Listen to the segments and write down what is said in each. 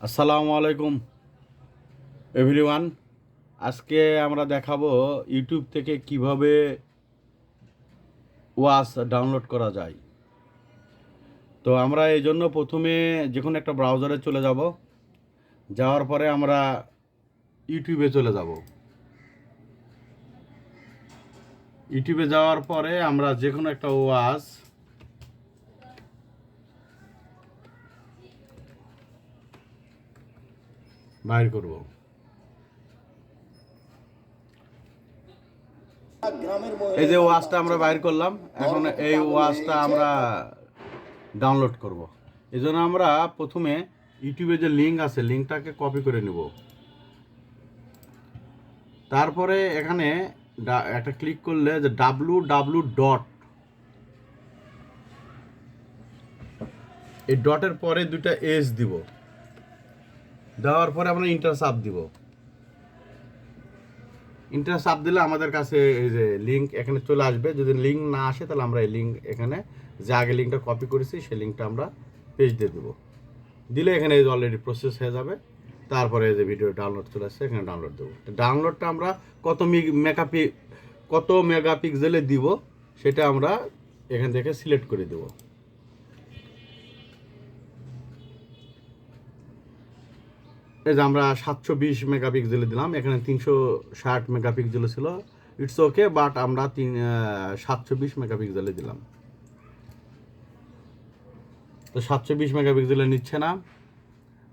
আসসালামু আলাইকুম এভরিওয়ান। আজকে আমরা দেখাবো ইউটিউব থেকে কিভাবে ওয়াচ ডাউনলোড করা যায়। তো আমরা এই জন্য প্রথমে যে কোনো একটা ব্রাউজারে চলে যাব। যাওয়ার পরে আমরা ইউটিউবে চলে যাব। ইউটিউবে যাওয়ার পরে আমরা যে কোনো একটা ওয়াচ বাইর করব। এই যে ওয়াচটা আমরা বাইর করলাম, এখন এই ওয়াচটা আমরা ডাউনলোড করব। এই জন্য আমরা প্রথমে ইউটিউবে যে লিঙ্ক আছে লিঙ্কটাকে কপি করে নেব। তারপরে এখানে একটা ক্লিক করলে যে www. এই ডটের পরে দুইটা এস দিব, দেওয়ার পরে আমরা ইন্টার চাপ দিব। ইন্টার চাপ দিলে আমাদের কাছে এই যে লিঙ্ক এখানে চলে আসবে। যদি লিঙ্ক না আসে তাহলে আমরা এই লিঙ্ক এখানে যে আগে লিঙ্কটা কপি করেছি সেই লিঙ্কটা আমরা পেস্ট দিয়ে দেবো। দিলে এখানে এই যে অলরেডি প্রসেস হয়ে যাবে। তারপরে যে ভিডিও ডাউনলোড চলে আসছে এখানে ডাউনলোড দেবো। ডাউনলোডটা আমরা কত মেগাপিক্সেলে দিব সেটা আমরা এখান থেকে সিলেক্ট করে দেব। এই যে আমরা 720 মেগাপিক্সেলে দিলাম, এখানে 360 মেগাপিক্সেলে ছিল। ইটস ওকে, বাট আমরা 720 মেগাপিক্সেলে দিলাম। তো 720 মেগাপিক্সেলে নিচ্ছে না,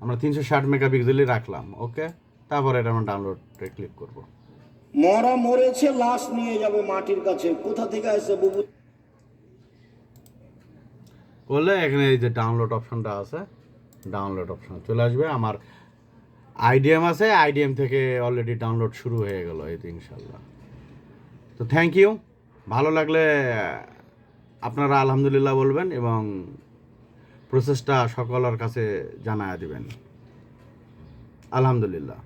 আমরা 360 মেগাপিক্সেলই রাখলাম। ওকে, তারপরে এটা আমরা ডাউনলোডে ক্লিক করব। মরা মরেছে, লাশ নিয়ে যাবে মাটির কাছে, কোথা থেকে আসছে বুবু করলে এখানে এই যে ডাউনলোড অপশনটা আছে, ডাউনলোড অপশন চলে আসবে। আমার আইডিএম আছে, আইডিএম থেকে অলরেডি ডাউনলোড শুরু হয়ে গেল এই তো ইনশাল্লাহ। তো থ্যাংক ইউ। ভালো লাগলে আপনারা আলহামদুলিল্লাহ বলবেন এবং প্রসেসটা সকলের কাছে জানায়া দিবেন। আলহামদুলিল্লাহ।